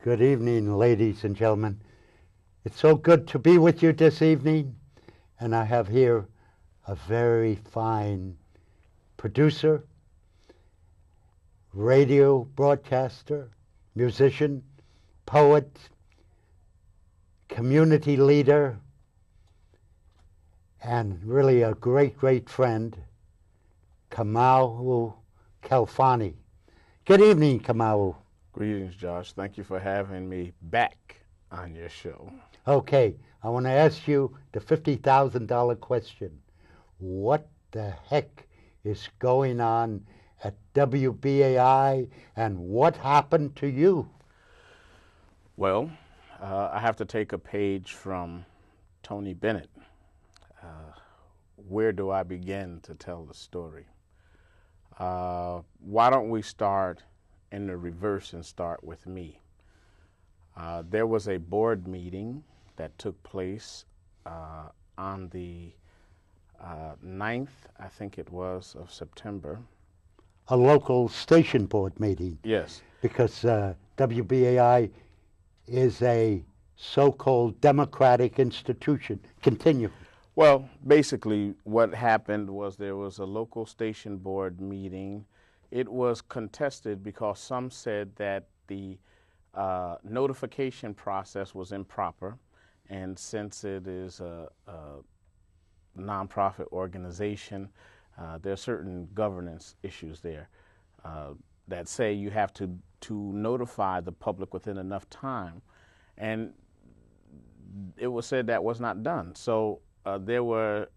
Good evening, ladies and gentlemen. It's so good to be with you this evening, and I have here a very fine producer, radio broadcaster, musician, poet, community leader, and really a great, great friend, Kamau Khalfani. Good evening, Kamau. Greetings, Josh. Thank you for having me back on your show. Okay, I want to ask you the $50,000 question. What the heck is going on at WBAI, and what happened to you? Well, I have to take a page from Tony Bennett. Where do I begin to tell the story? Why don't we start in the reverse and start with me? There was a board meeting that took place on the 9th, I think it was, of September. A local station board meeting. Yes. Because WBAI is a so-called democratic institution. Continue. Well, basically what happened was there was a local station board meeting. It was contested because some said that the notification process was improper, and since it is a nonprofit organization, there are certain governance issues there that say you have to notify the public within enough time, and it was said that was not done. So there were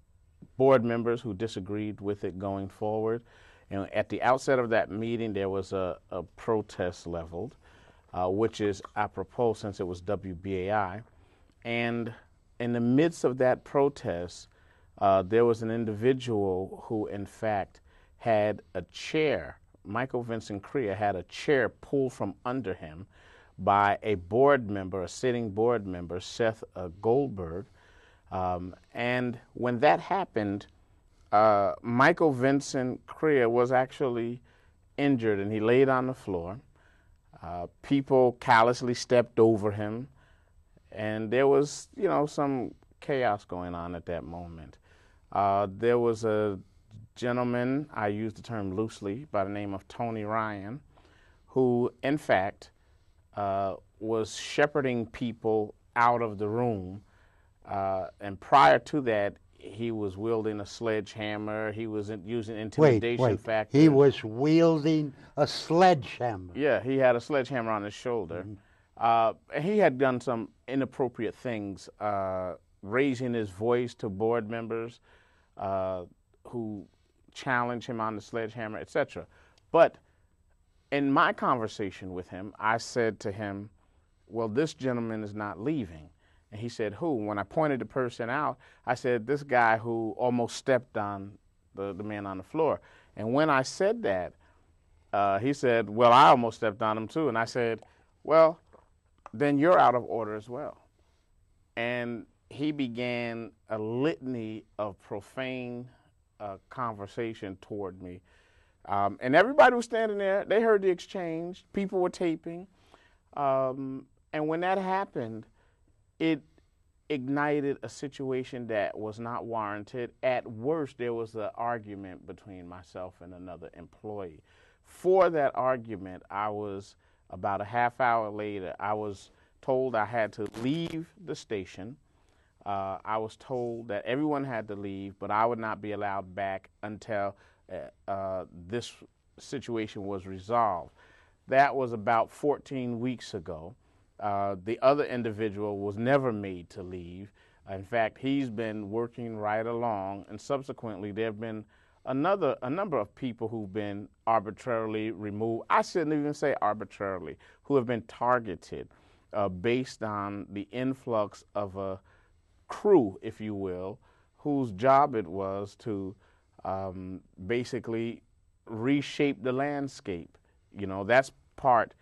board members who disagreed with it going forward. And at the outset of that meeting, there was a protest leveled, which is apropos since it was WBAI. And in the midst of that protest, there was an individual who, in fact, had a chair. Michael Vincent Crea had a chair pulled from under him by a board member, a sitting board member, Seth Goldberg. And when that happened, Michael Vincent Crea was actually injured, and he laid on the floor. People callously stepped over him, and there was, some chaos going on at that moment. There was a gentleman, I use the term loosely, by the name of Tony Ryan, who, in fact, was shepherding people out of the room. And prior to that, he was wielding a sledgehammer. He was using intimidation factors. He was wielding a sledgehammer. Yeah, he had a sledgehammer on his shoulder. And he had done some inappropriate things, raising his voice to board members who challenged him on the sledgehammer, etc. But in my conversation with him, I said to him, well, this gentleman is not leaving. And he said, who? When I pointed the person out, I said, this guy who almost stepped on the man on the floor. And when I said that, he said, well, I almost stepped on him too. And I said, well, then you're out of order as well. And he began a litany of profane conversation toward me. And everybody was standing there. They heard the exchange. People were taping. And when that happened, it ignited a situation that was not warranted. At worst, there was an argument between myself and another employee. For that argument, I was, about a half hour later, I was told I had to leave the station. I was told that everyone had to leave, but I would not be allowed back until this situation was resolved. That was about 14 weeks ago. The other individual was never made to leave. In fact, he's been working right along, and subsequently there have been a number of people who've been arbitrarily removed. I shouldn't even say arbitrarily, who have been targeted based on the influx of a crew, if you will, whose job it was to basically reshape the landscape. That's part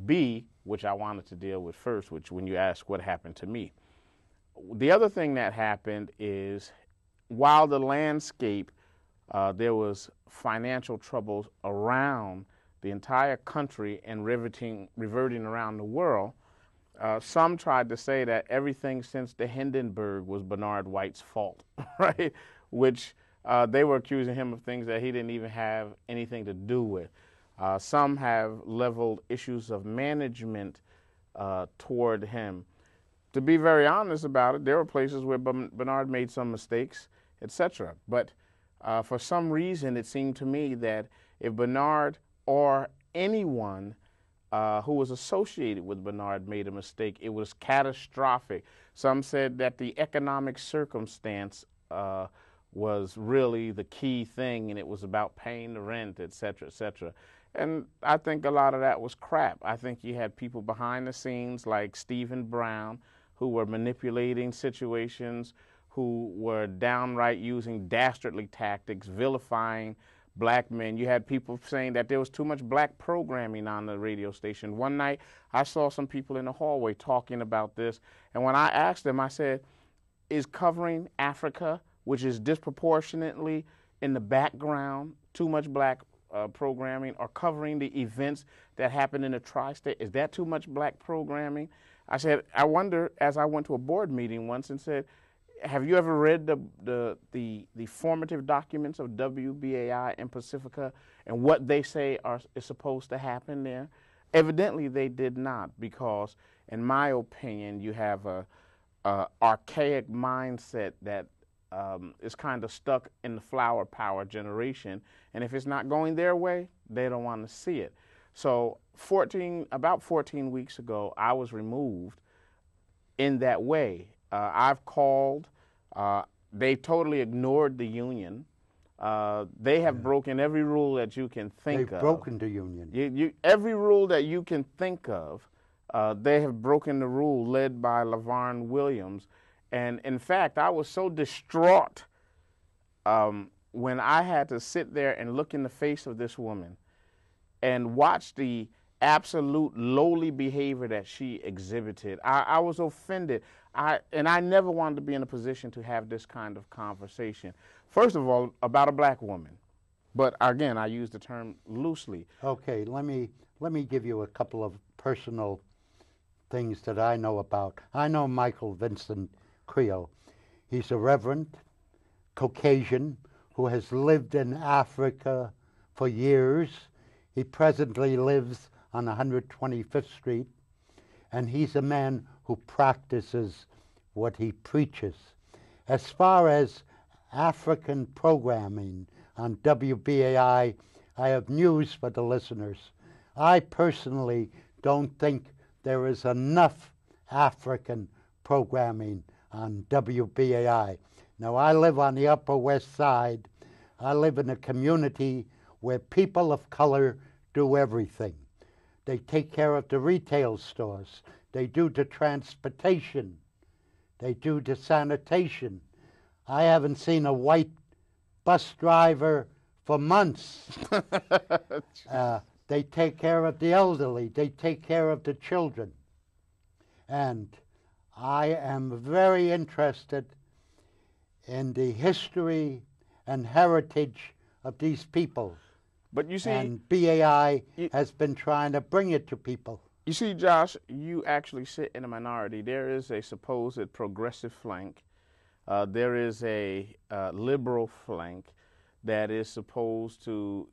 B, which I wanted to deal with first, which when you ask what happened to me. The other thing that happened is while the landscape, there was financial troubles around the entire country and reverting around the world, Some tried to say that everything since the Hindenburg was Bernard White's fault, right? Which they were accusing him of things that he didn't even have anything to do with. Some have leveled issues of management toward him. To be very honest about it, there were places where Bernard made some mistakes, etc. But for some reason, it seemed to me that if Bernard or anyone who was associated with Bernard made a mistake, it was catastrophic. Some said that the economic circumstance was really the key thing, and it was about paying the rent, et cetera, et cetera. And I think a lot of that was crap. I think you had people behind the scenes like Stephen Brown who were manipulating situations, who were downright using dastardly tactics, vilifying black men. You had people saying that there was too much black programming on the radio station. One night, I saw some people in the hallway talking about this, and when I asked them, I said, is covering Africa, which is disproportionately in the background, too much black programming, or covering the events that happen in the tri-state, is that too much black programming? I said, I wonder, as I went to a board meeting once and said, have you ever read the formative documents of WBAI and Pacifica and what they say is supposed to happen there? Evidently, they did not, because, in my opinion, you have a archaic mindset that is kind of stuck in the flower power generation, and if it's not going their way, they don't want to see it. So about 14 weeks ago, I was removed in that way. I've called. They totally ignored the union. They have broken every rule that you can think of. They've broken the union. Every rule that you can think of, they have broken the rule, led by LaVarn Williams. And in fact, I was so distraught when I had to sit there and look in the face of this woman and watch the absolute lowly behavior that she exhibited. I was offended. And I never wanted to be in a position to have this kind of conversation. First of all, about a black woman. But again, I use the term loosely. Okay, let me give you a couple of personal things that I know about. I know Michael Vincent Creel. He's a Reverend Caucasian who has lived in Africa for years. He presently lives on 125th Street, and he's a man who practices what he preaches. As far as African programming on WBAI, I have news for the listeners. I personally don't think there is enough African programming on WBAI. Now, I live on the Upper West Side. I live in a community where people of color do everything. They take care of the retail stores. They do the transportation. They do the sanitation. I haven't seen a white bus driver for months. They take care of the elderly. They take care of the children. And I am very interested in the history and heritage of these people. But you see, and BAI has been trying to bring it to people. You see, Josh, you actually sit in a minority. There is a supposed progressive flank. There is a liberal flank that is supposed to,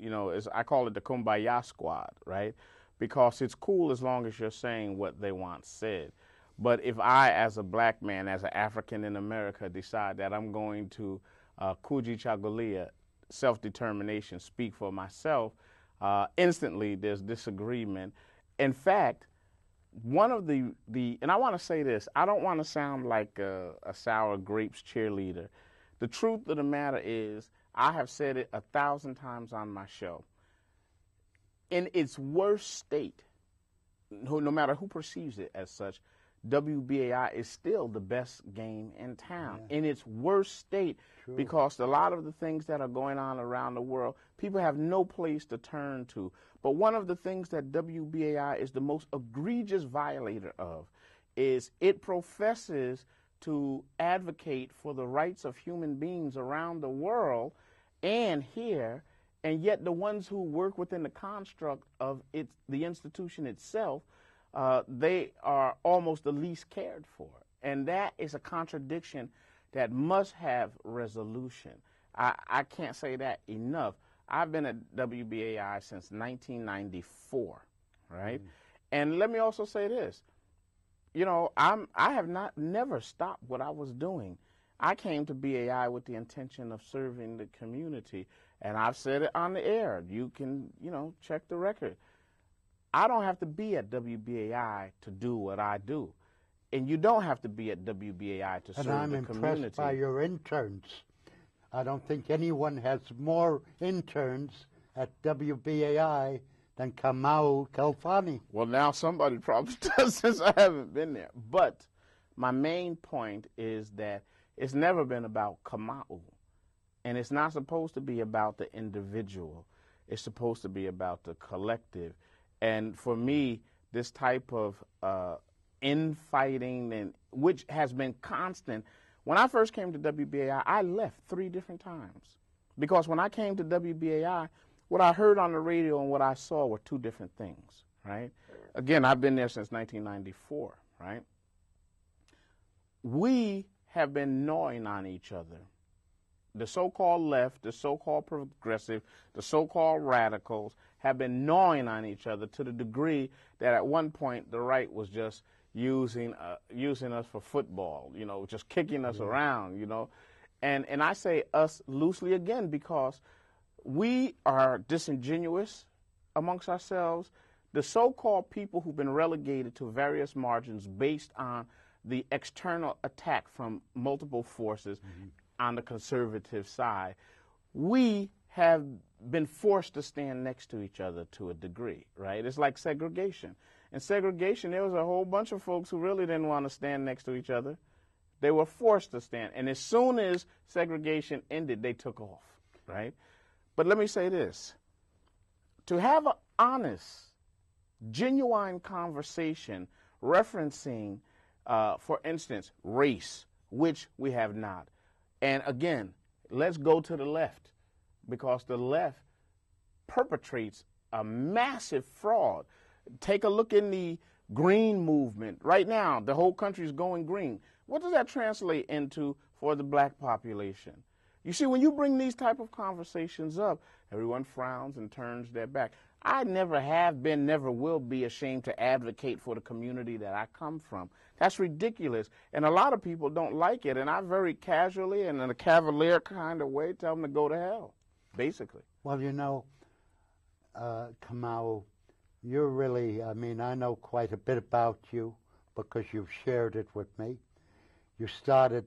I call it the Kumbaya squad, right? Because it's cool as long as you're saying what they want said. But if I, as a black man, as an African in America, decide that I'm going to Kuji Chagulia, self-determination, speak for myself, instantly there's disagreement. In fact, one of the and I want to say this, I don't want to sound like a sour grapes cheerleader. The truth of the matter is, I have said it 1,000 times on my show. In its worst state, no matter who perceives it as such, WBAI is still the best game in town. Yeah. In its worst state, true. Because a lot of the things that are going on around the world, people have no place to turn to. But one of the things that WBAI is the most egregious violator of is it professes to advocate for the rights of human beings around the world and here, and yet the ones who work within the construct of the institution itself they are almost the least cared for. And that is a contradiction that must have resolution. I can't say that enough. I've been at WBAI since 1994, right? And let me also say this. You know, I have never stopped what I was doing. I came to BAI with the intention of serving the community, and I've said it on the air. You can, check the record. I don't have to be at WBAI to do what I do, and you don't have to be at WBAI to serve the community. And I'm impressed by your interns. I don't think anyone has more interns at WBAI than Kamau Khalfani. Well, now somebody probably does since I haven't been there. But my main point is that it's never been about Kamau, and it's not supposed to be about the individual. It's supposed to be about the collective. And for me, this type of infighting, and which has been constant. When I first came to WBAI, I left 3 different times because when I came to WBAI, what I heard on the radio and what I saw were 2 different things, right? Again, I've been there since 1994, right? We have been gnawing on each other. The so-called left, the so-called progressive, the so-called radicals have been gnawing on each other to the degree that at one point the right was just using us for football, just kicking us around, And I say us loosely again because we are disingenuous amongst ourselves. The so-called people who've been relegated to various margins based on the external attack from multiple forces on the conservative side, we have been forced to stand next to each other to a degree, right? It's like segregation. In segregation, there was a whole bunch of folks who really didn't want to stand next to each other. They were forced to stand. And as soon as segregation ended, they took off, right? But let me say this. To have an honest, genuine conversation referencing, for instance, race, which we have not. And again, let's go to the left because the left perpetrates a massive fraud. Take a look in the green movement. Right now, the whole country is going green. What does that translate into for the black population? You see, when you bring these type of conversations up, everyone frowns and turns their back. I never have been, never will be ashamed to advocate for the community that I come from. That's ridiculous. And a lot of people don't like it. And I very casually and in a cavalier kind of way tell them to go to hell, basically. Well, Kamau, you're really, I know quite a bit about you because you've shared it with me. You started,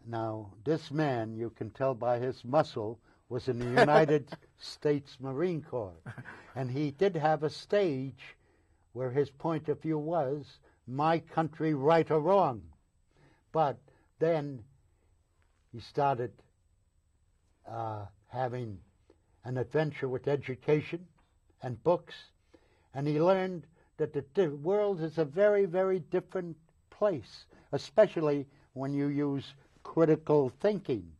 now this man, you can tell by his muscle, was in the United States Marine Corps. And he did have a stage where his point of view was, my country right or wrong. But then he started having an adventure with education and books, and he learned that the world is a very, very different place, especially when you use critical thinking,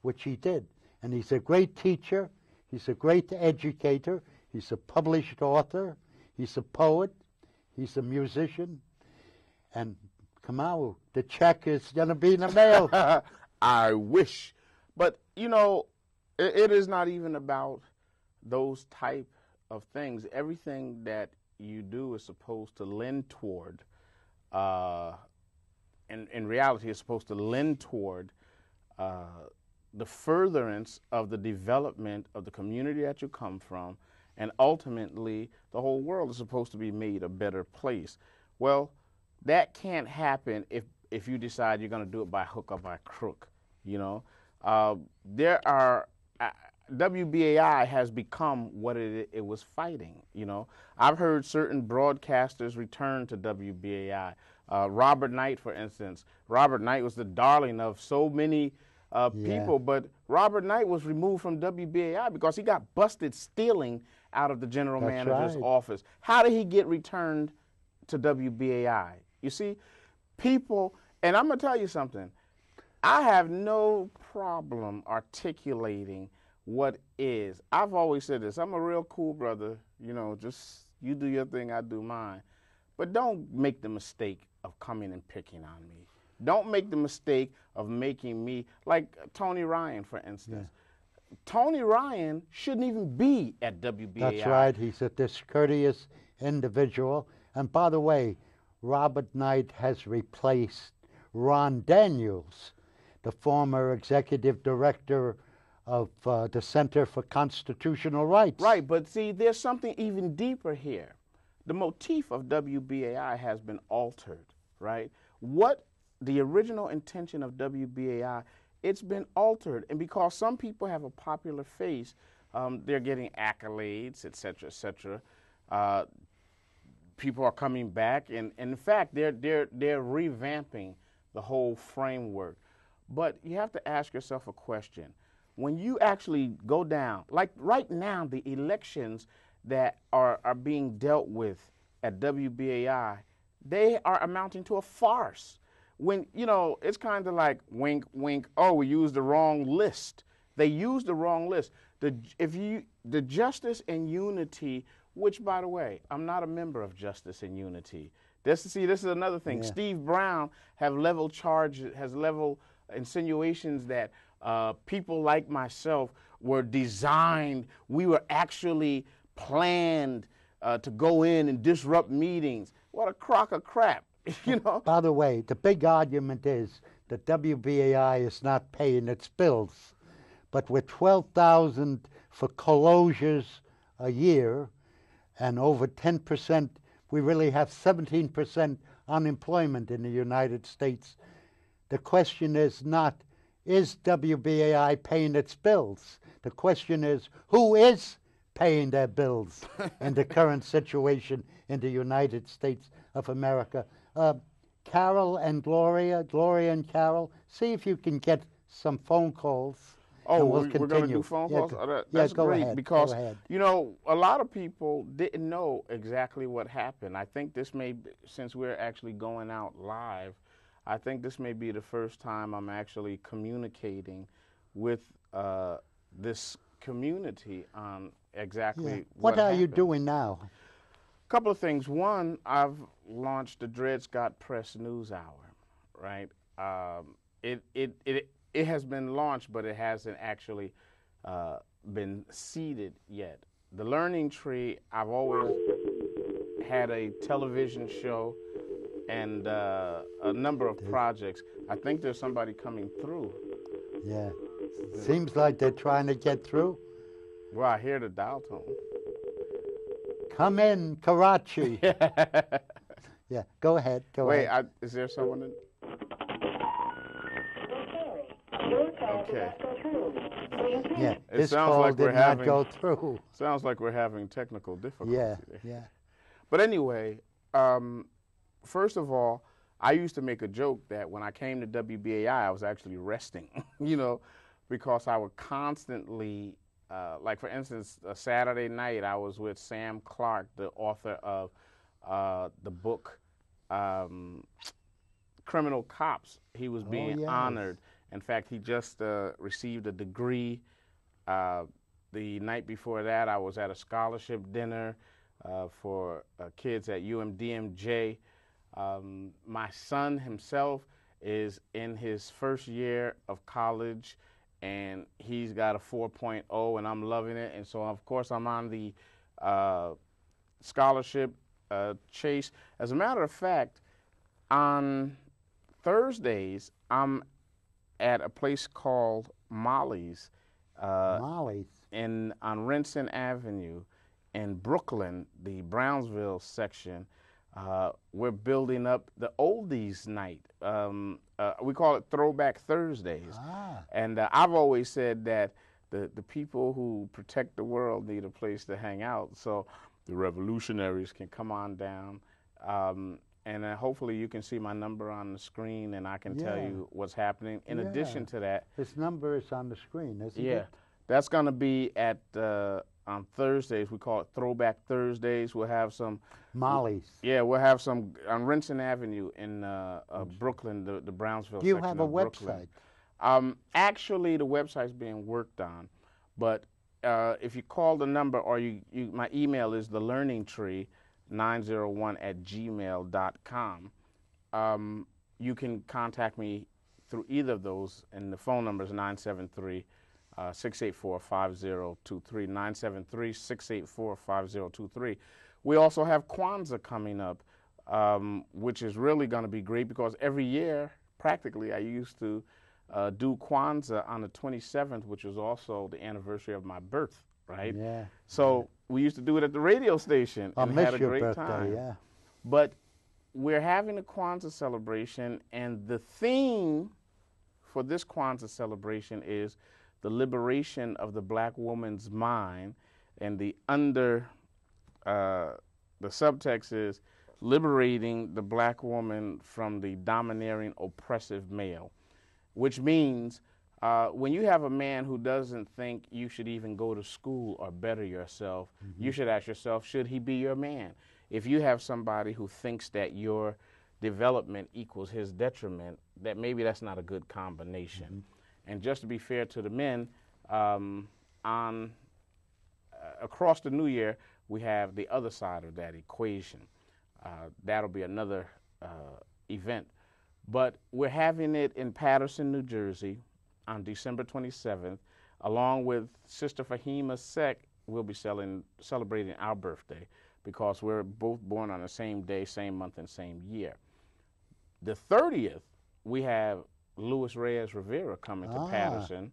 which he did. And he's a great teacher, he's a great educator, he's a published author, he's a poet, he's a musician. And Kamau, the check is going to be in the mail. I wish. But, it is not even about those type of things. Everything that you do is supposed to lend toward, in reality, it's supposed to lend toward the furtherance of the development of the community that you come from, and ultimately the whole world is supposed to be made a better place. Well, that can't happen if you decide you're going to do it by hook or by crook. There are WBAI has become what it was fighting. I've heard certain broadcasters return to WBAI. Robert Knight, for instance. Robert Knight was the darling of so many people, but Robert Knight was removed from WBAI because he got busted stealing out of the general manager's office. How did he get returned to WBAI? You see, people, and I'm going to tell you something. I have no problem articulating what is. I've always said this. I'm a real cool brother. Just you do your thing, I do mine. But don't make the mistake of coming and picking on me. Don't make the mistake of making me, like Tony Ryan, for instance. Yeah. Tony Ryan shouldn't even be at WBAI. That's right. He's a discourteous individual. And by the way, Robert Knight has replaced Ron Daniels, the former executive director of the Center for Constitutional Rights. Right, but see, there's something even deeper here. The motif of WBAI has been altered, right? What the original intention of WBAI, it's been altered. And because some people have a popular face, they're getting accolades, et cetera, et cetera. People are coming back, and in fact, they're revamping the whole framework. But you have to ask yourself a question. When you actually go down, like right now, the elections that are being dealt with at WBAI, they are amounting to a farce. When, you know, it's kind of like wink, wink, oh, we used the wrong list. They used the wrong list. The Justice and Unity, which, by the way, I'm not a member of Justice and Unity. This is another thing. Yeah. Steve Brown has leveled insinuations that people like myself were designed, we were actually planned to go in and disrupt meetings. What a crock of crap, you know? By the way, the big argument is that WBAI is not paying its bills. But with 12,000 for closures a year and over 10%, we really have 17% unemployment in the United States. The question is not, is WBAI paying its bills? The question is, who is paying their bills in the current situation in the United States of America? Carol and Gloria and Carol, see if you can get some phone calls. Oh, we're going to do phone calls? That's great, ahead. Because, you know, a lot of people didn't know exactly what happened. I think this may be, since we're actually going out live, I think this may be the first time I'm actually communicating with this community on exactly what are happened. you doing now? A couple of things. One, I've launched the Dred Scott Press News Hour, right? It has been launched, but it hasn't actually been seeded yet. The Learning Tree, I've always had a television show and a number of projects. I think there's somebody coming through. Yeah. Seems like they're trying to get through. Well, I hear the dial tone. Come in, Karachi. Yeah, go ahead. Wait, is there someone in? Okay. Yeah, it sounds like we're having, not go through. Sounds like we're having technical difficulties. Yeah, yeah. But anyway, first of all, I used to make a joke that when I came to WBAI, I was actually resting, you know, because I would constantly, like for instance, a Saturday night, I was with Sam Clark, the author of the book Criminal Cops. He was being honored. In fact, he just received a degree. The night before that, I was at a scholarship dinner for kids at UMDMJ. My son himself is in his first year of college, and he's got a 4.0, and I'm loving it. And so, of course, I'm on the scholarship chase. As a matter of fact, on Thursdays, I'm at a place called Molly's. Molly's? On Renson Avenue in Brooklyn, the Brownsville section. We're building up the oldies night. We call it Throwback Thursdays. And I've always said that the people who protect the world need a place to hang out. So the revolutionaries can come on down. And hopefully you can see my number on the screen, and I can tell you what's happening. In addition to that, this number is on the screen, isn't it? Yeah, that's going to be at on Thursdays. We call it Throwback Thursdays. We'll have some Molly's. Yeah, we'll have some on Renson Avenue in Brooklyn, the Brownsville. Do you section have a of Brooklyn. website? Actually, the website's being worked on, but if you call the number or my email is thelearningtree9 901@gmail.com. You can contact me through either of those, and the phone number is 973-684-5023, 973-684-5023. We also have Kwanzaa coming up, which is really going to be great because every year, practically, I used to do Kwanzaa on the 27th, which was also the anniversary of my birth, right? Yeah. So we used to do it at the radio station and had a great time. Yeah. But we're having a Kwanzaa celebration, and the theme for this Kwanzaa celebration is the liberation of the black woman's mind, and the subtext is liberating the black woman from the domineering, oppressive male, which means when you have a man who doesn't think you should even go to school or better yourself, you should ask yourself, should he be your man? If you have somebody who thinks that your development equals his detriment, that maybe that's not a good combination. And just to be fair to the men, across the new year, we have the other side of that equation. That'll be another event. But we're having it in Paterson, New Jersey on December 27th, along with Sister Fahima Sek. We'll be celebrating our birthday because we're both born on the same day, same month, and same year. The 30th, we have Luis Reyes Rivera coming to Paterson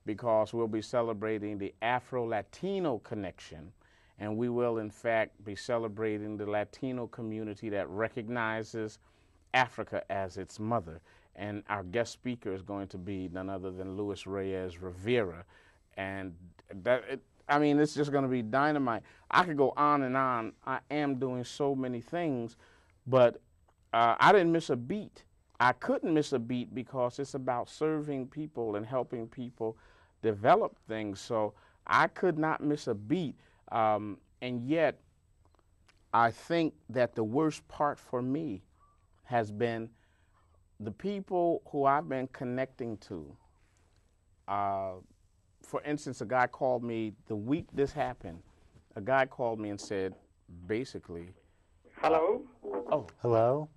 because we'll be celebrating the Afro-Latino connection, and we will, in fact, be celebrating the Latino community that recognizes Africa as its mother. And our guest speaker is going to be none other than Luis Reyes Rivera. And it's just going to be dynamite. I could go on and on. I am doing so many things, but I didn't miss a beat. I couldn't miss a beat because it's about serving people and helping people develop things. So I could not miss a beat. And yet, I think that the worst part for me has been the people who I've been connecting to. For instance, a guy called me the week this happened. A guy called me and said, basically, hello? Hello?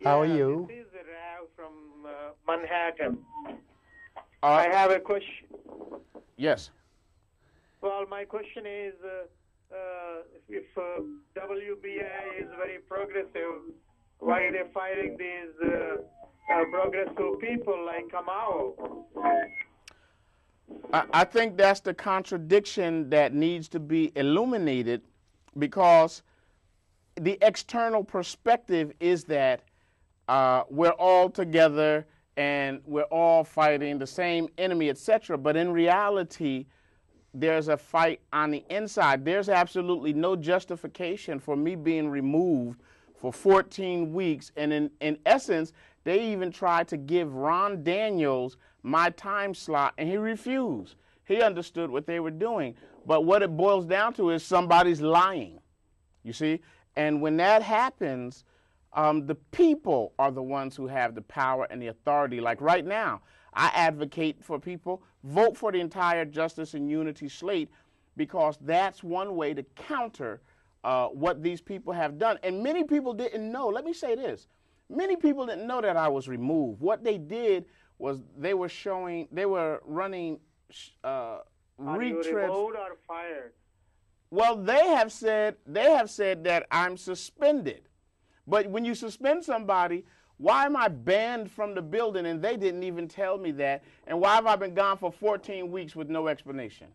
How are you? This is Rav from Manhattan. I have a question. Yes. Well, my question is, if WBAI is very progressive, why are they fighting these progressive people like Kamau? I think that's the contradiction that needs to be illuminated, because the external perspective is that we're all together and we're all fighting the same enemy, etc. But in reality, there's a fight on the inside. There's absolutely no justification for me being removed for 14 weeks. And in essence, they even tried to give Ron Daniels my time slot, and he refused. He understood what they were doing. But what it boils down to is somebody's lying, you see? And when that happens, the people are the ones who have the power and the authority. Like right now, I advocate for people, vote for the entire Justice and Unity slate, because that's one way to counter what these people have done. And many people didn't know. Let me say this. Many people didn't know that I was removed. What they did was they were running Are you removed or fired? Well, they have said that I'm suspended. But when you suspend somebody, why am I banned from the building and they didn't even tell me that? And why have I been gone for 14 weeks with no explanation?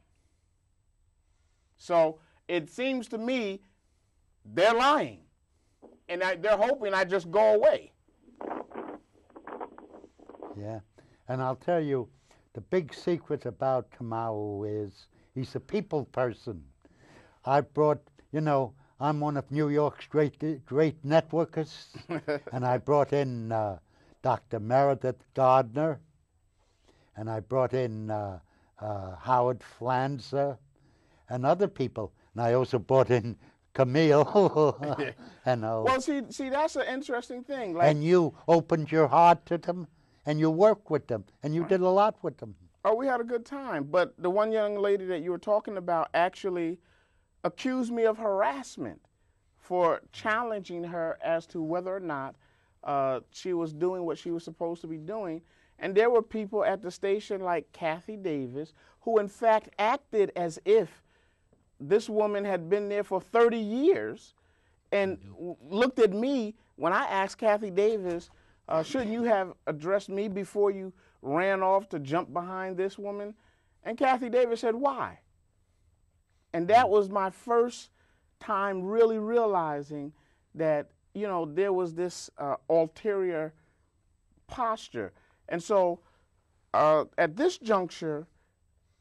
So it seems to me they're lying. And they're hoping I just go away. Yeah. And I'll tell you, the big secret about Kamau is he's a people person. I brought, I'm one of New York's great networkers, and I brought in Dr. Meredith Gardner, and I brought in Howard Flanzer, and other people. And I also brought in Camille. Well, see, that's an interesting thing. And you opened your heart to them, and you worked with them, and you did a lot with them. Oh, we had a good time. But the one young lady that you were talking about actually accused me of harassment for challenging her as to whether or not she was doing what she was supposed to be doing. And there were people at the station like Kathy Davis who in fact acted as if this woman had been there for 30 years and looked at me when I asked Kathy Davis, shouldn't you have addressed me before you ran off to jump behind this woman? And Kathy Davis said, why? And that was my first time really realizing that, you know, there was this ulterior posture. And so at this juncture,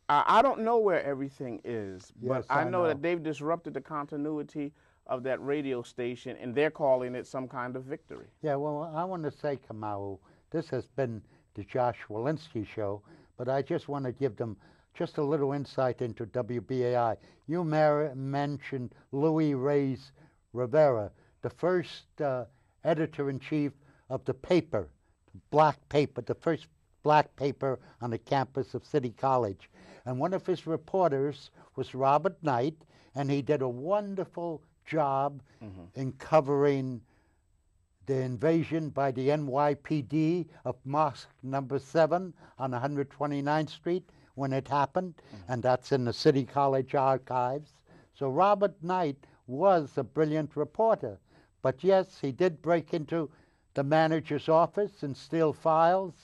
I don't know where everything is, but Yes, I I know know. that they've disrupted the continuity of that radio station, and they're calling it some kind of victory. Yeah, well, I want to say, Kamau, this has been the Josh Wolinski show, but I just want to give them just a little insight into WBAI. You mentioned Louis Reyes Rivera, the first editor-in-chief of the paper, black paper, the first black paper on the campus of City College. And one of his reporters was Robert Knight, and he did a wonderful job in covering the invasion by the NYPD of Mosque number 7 on 129th Street when it happened, and that's in the City College archives. So Robert Knight was a brilliant reporter, but yes, he did break into the manager's office and steal files.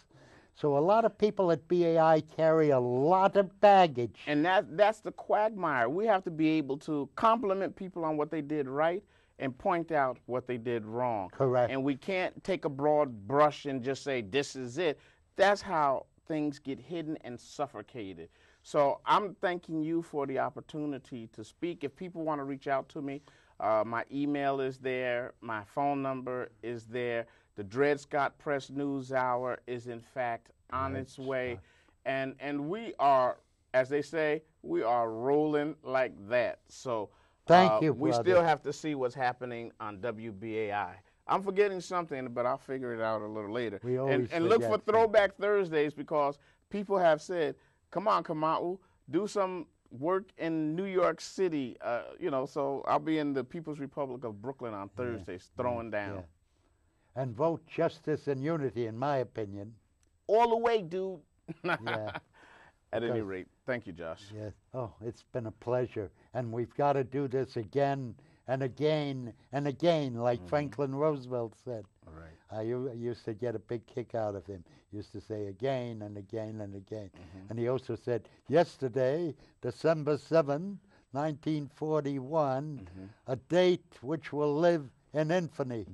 So a lot of people at BAI carry a lot of baggage. And that's the quagmire. We have to be able to compliment people on what they did right and point out what they did wrong. Correct. And we can't take a broad brush and just say, this is it. That's how things get hidden and suffocated. So I'm thanking you for the opportunity to speak. If people want to reach out to me, my email is there. My phone number is there. The Dred Scott Press News Hour is, in fact, on its way. And we are, as they say, we are rolling like that. So Thank you, we brother. still have to see what's happening on WBAI. I'm forgetting something, but I'll figure it out a little later. We always and look for forget Throwback Thursdays, because people have said, come on, Kamau, do some work in New York City. You know, so I'll be in the People's Republic of Brooklyn on Thursdays, throwing down. Yeah. And vote justice and unity, in my opinion. All the way, dude. Yeah. At any rate, thank you, Josh. Yes. Oh, it's been a pleasure. And we've got to do this again and again and again, like Franklin Roosevelt said. All right. I used to get a big kick out of him. He used to say again and again and again. And he also said, yesterday, December 7th, 1941, a date which will live in infamy.